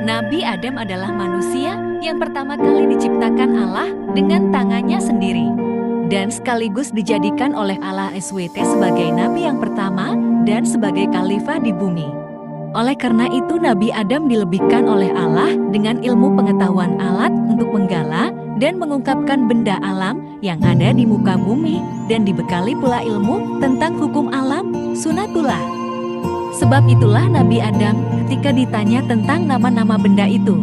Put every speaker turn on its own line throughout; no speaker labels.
Nabi Adam adalah manusia yang pertama kali diciptakan Allah dengan tangannya sendiri. Dan sekaligus dijadikan oleh Allah SWT sebagai Nabi yang pertama dan sebagai khalifah di bumi. Oleh karena itu Nabi Adam dilebihkan oleh Allah dengan ilmu pengetahuan alat untuk menggala dan mengungkapkan benda alam yang ada di muka bumi dan dibekali pula ilmu tentang hukum alam, sunatullah. Sebab itulah Nabi Adam ketika ditanya tentang nama-nama benda itu.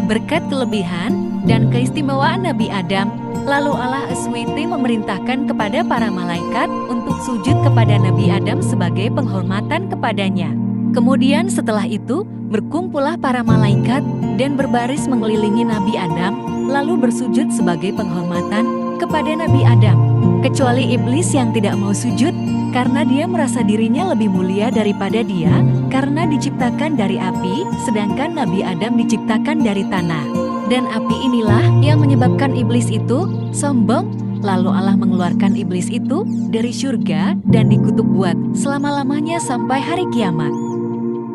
Berkat kelebihan dan keistimewaan Nabi Adam, lalu Allah SWT memerintahkan kepada para malaikat untuk sujud kepada Nabi Adam sebagai penghormatan kepadanya. Kemudian setelah itu, berkumpullah para malaikat dan berbaris mengelilingi Nabi Adam, lalu bersujud sebagai penghormatan kepada Nabi Adam. Kecuali iblis yang tidak mau sujud, karena dia merasa dirinya lebih mulia daripada dia, karena diciptakan dari api, sedangkan Nabi Adam diciptakan dari tanah. Dan api inilah yang menyebabkan iblis itu sombong, lalu Allah mengeluarkan iblis itu dari surga dan dikutuk buat selama-lamanya sampai hari kiamat.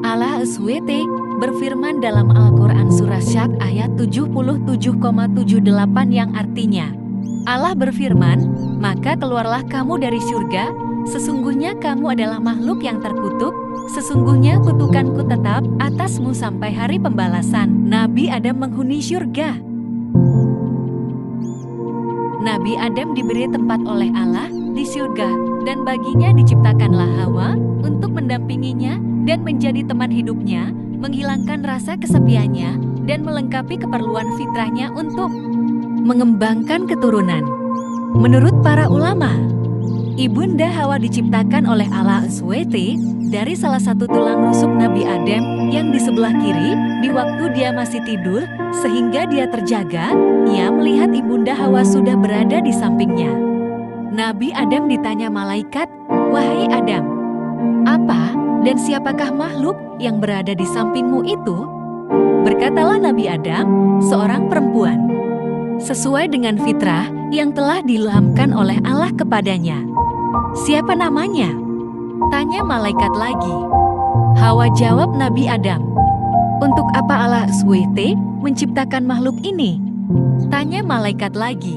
Allah SWT berfirman dalam Al-Quran Surah Syad ayat 77,78 yang artinya, Allah berfirman, maka keluarlah kamu dari surga, sesungguhnya kamu adalah makhluk yang terkutuk, sesungguhnya kutukanku tetap atasmu sampai hari pembalasan. Nabi Adam menghuni surga. Nabi Adam diberi tempat oleh Allah di surga, dan baginya diciptakanlah Hawa untuk mendampinginya dan menjadi teman hidupnya, menghilangkan rasa kesepiannya, dan melengkapi keperluan fitrahnya untuk mengembangkan keturunan. Menurut para ulama, Ibunda Hawa diciptakan oleh Allah SWT dari salah satu tulang rusuk Nabi Adam yang di sebelah kiri di waktu dia masih tidur, sehingga dia terjaga, ia melihat Ibunda Hawa sudah berada di sampingnya. Nabi Adam ditanya malaikat, "Wahai Adam, apa dan siapakah makhluk yang berada di sampingmu itu?" Berkatalah Nabi Adam, "Seorang perempuan." Sesuai dengan fitrah yang telah diilhamkan oleh Allah kepadanya. "Siapa namanya?" tanya malaikat lagi. Hawa jawab Nabi Adam. "Untuk apa Allah SWT menciptakan makhluk ini?" tanya malaikat lagi.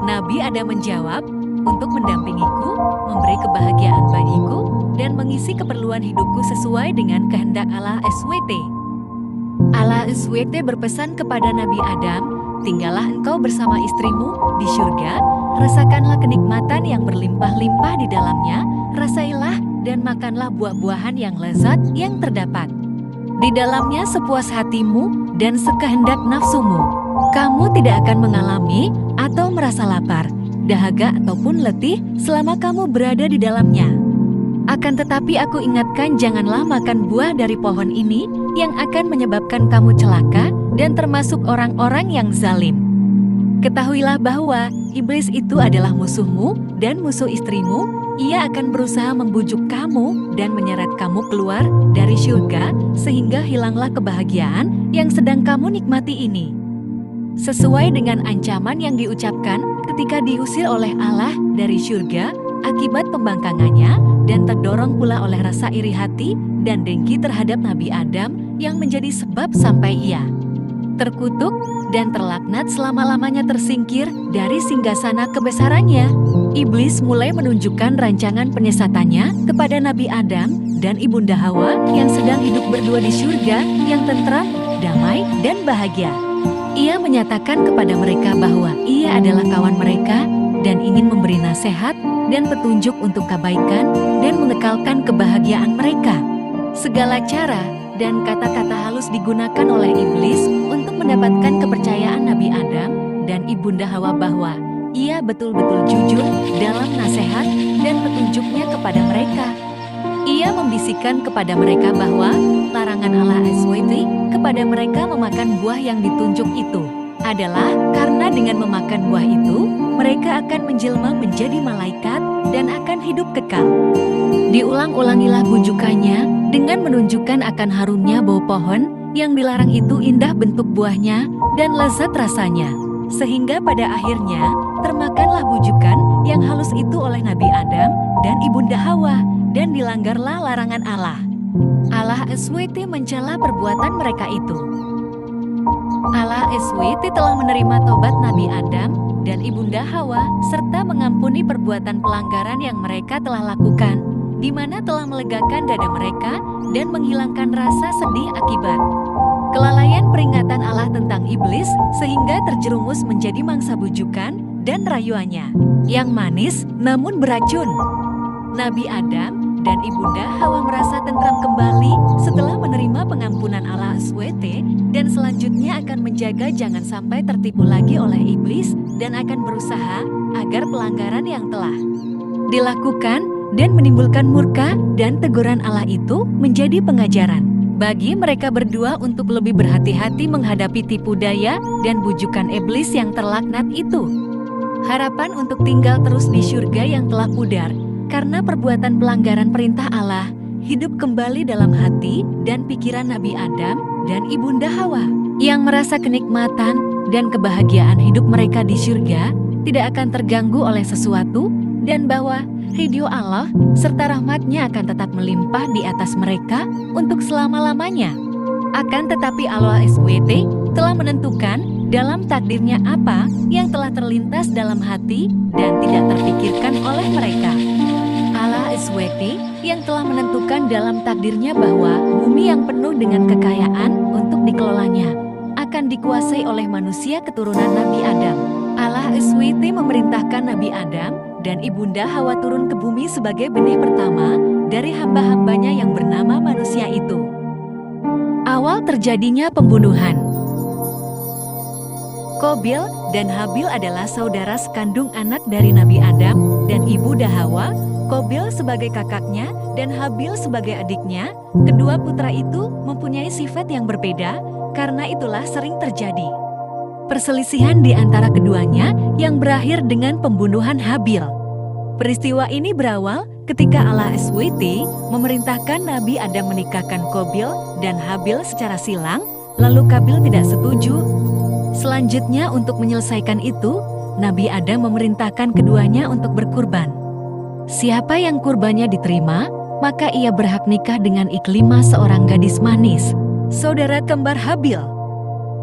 Nabi Adam menjawab, "Untuk mendampingiku, memberi kebahagiaan bagiku, dan mengisi keperluan hidupku sesuai dengan kehendak Allah SWT." Allah SWT berpesan kepada Nabi Adam, "Tinggallah engkau bersama istrimu di surga, rasakanlah kenikmatan yang berlimpah-limpah di dalamnya, rasailah dan makanlah buah-buahan yang lezat yang terdapat di dalamnya sepuas hatimu dan sekehendak nafsumu. Kamu tidak akan mengalami atau merasa lapar, dahaga ataupun letih selama kamu berada di dalamnya. Akan tetapi aku ingatkan, janganlah makan buah dari pohon ini yang akan menyebabkan kamu celaka dan termasuk orang-orang yang zalim. Ketahuilah bahwa iblis itu adalah musuhmu dan musuh istrimu. Ia akan berusaha membujuk kamu dan menyeret kamu keluar dari surga sehingga hilanglah kebahagiaan yang sedang kamu nikmati ini." Sesuai dengan ancaman yang diucapkan ketika diusir oleh Allah dari surga akibat pembangkangannya, dan terdorong pula oleh rasa iri hati dan dengki terhadap Nabi Adam yang menjadi sebab sampai ia terkutuk dan terlaknat selama-lamanya tersingkir dari singgasana kebesarannya. Iblis mulai menunjukkan rancangan penyesatannya kepada Nabi Adam dan Ibunda Hawa yang sedang hidup berdua di surga yang tentram, damai, dan bahagia. Ia menyatakan kepada mereka bahwa ia adalah kawan mereka dan ingin memberi nasihat dan petunjuk untuk kebaikan dan mengekalkan kebahagiaan mereka. Segala cara dan kata-kata halus digunakan oleh iblis untuk mendapatkan kepercayaan Nabi Adam dan Ibunda Hawa bahwa ia betul-betul jujur dalam nasihat dan petunjuknya kepada mereka. Ia membisikkan kepada mereka bahwa larangan Allah SWT kepada mereka memakan buah yang ditunjuk itu adalah karena dengan memakan buah itu, mereka akan menjelma menjadi malaikat dan akan hidup kekal. Diulang-ulangilah bujukannya dengan menunjukkan akan harumnya bau pohon yang dilarang itu indah bentuk buahnya dan lezat rasanya. Sehingga pada akhirnya, termakanlah bujukan yang halus itu oleh Nabi Adam dan Ibunda Hawa, dan dilanggarlah larangan Allah. Allah SWT mencela perbuatan mereka itu. Allah SWT telah menerima tobat Nabi Adam dan Ibunda Hawa serta mengampuni perbuatan pelanggaran yang mereka telah lakukan, di mana telah melegakan dada mereka dan menghilangkan rasa sedih akibat kelalaian peringatan Allah tentang iblis sehingga terjerumus menjadi mangsa bujukan dan rayuannya yang manis namun beracun. Nabi Adam dan Ibunda Hawa merasa tentram kembali setelah menerima pengampunan Allah SWT dan selanjutnya akan menjaga jangan sampai tertipu lagi oleh iblis dan akan berusaha agar pelanggaran yang telah dilakukan dan menimbulkan murka dan teguran Allah itu menjadi pengajaran bagi mereka berdua untuk lebih berhati-hati menghadapi tipu daya dan bujukan iblis yang terlaknat itu. Harapan untuk tinggal terus di surga yang telah pudar karena perbuatan pelanggaran perintah Allah hidup kembali dalam hati dan pikiran Nabi Adam dan Ibunda Hawa yang merasa kenikmatan dan kebahagiaan hidup mereka di surga tidak akan terganggu oleh sesuatu dan bahwa ridho Allah serta rahmatnya akan tetap melimpah di atas mereka untuk selama-lamanya. Akan tetapi Allah SWT telah menentukan dalam takdirnya apa yang telah terlintas dalam hati dan tidak terpikirkan oleh mereka. Allah SWT yang telah menentukan dalam takdirnya bahwa bumi yang penuh dengan kekayaan untuk dikelolanya akan dikuasai oleh manusia keturunan Nabi Adam. Allah SWT memerintahkan Nabi Adam dan Ibunda Hawa turun ke bumi sebagai benih pertama dari hamba-hambanya yang bernama manusia itu. Awal terjadinya pembunuhan. Qabil dan Habil adalah saudara sekandung anak dari Nabi Adam dan Ibunda Hawa. Qabil sebagai kakaknya dan Habil sebagai adiknya. Kedua putra itu mempunyai sifat yang berbeda, karena itulah sering terjadi perselisihan di antara keduanya yang berakhir dengan pembunuhan Habil. Peristiwa ini berawal ketika Allah SWT memerintahkan Nabi Adam menikahkan Qabil dan Habil secara silang, lalu Qabil tidak setuju. Selanjutnya untuk menyelesaikan itu, Nabi Adam memerintahkan keduanya untuk berkurban. Siapa yang kurbannya diterima, maka ia berhak nikah dengan Iklimah seorang gadis manis, saudara kembar Habil.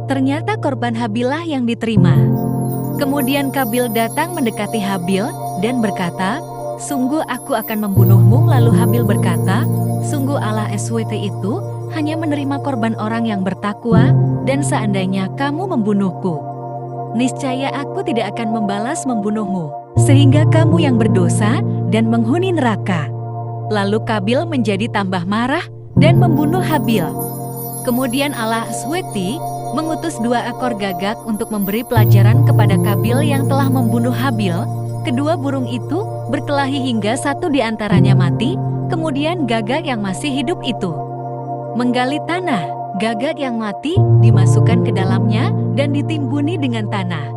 Ternyata korban Habillah yang diterima. Kemudian Qabil datang mendekati Habil dan berkata, "Sungguh aku akan membunuhmu." Lalu Habil berkata, "Sungguh Allah SWT itu hanya menerima korban orang yang bertakwa, dan seandainya kamu membunuhku, niscaya aku tidak akan membalas membunuhmu, sehingga kamu yang berdosa dan menghuni neraka." Lalu Qabil menjadi tambah marah dan membunuh Habil. Kemudian Allah SWT mengutus 2 ekor gagak untuk memberi pelajaran kepada Qabil yang telah membunuh Habil. Kedua burung itu berkelahi hingga satu di antaranya mati, kemudian gagak yang masih hidup itu menggali tanah. Gagak yang mati dimasukkan ke dalamnya dan ditimbuni dengan tanah.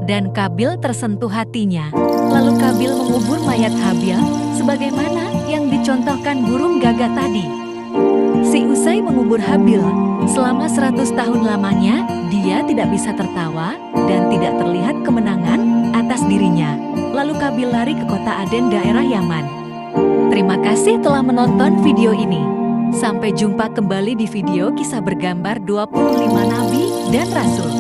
Dan Qabil tersentuh hatinya. Lalu Qabil mengubur mayat Habil sebagaimana yang dicontohkan burung gagak tadi. Si usai mengubur Habil, selama 100 tahun lamanya, dia tidak bisa tertawa dan tidak terlihat kemenangan atas dirinya. Lalu Qabil lari ke kota Aden daerah Yaman. Terima kasih telah menonton video ini. Sampai jumpa kembali di video kisah bergambar 25 Nabi dan Rasul.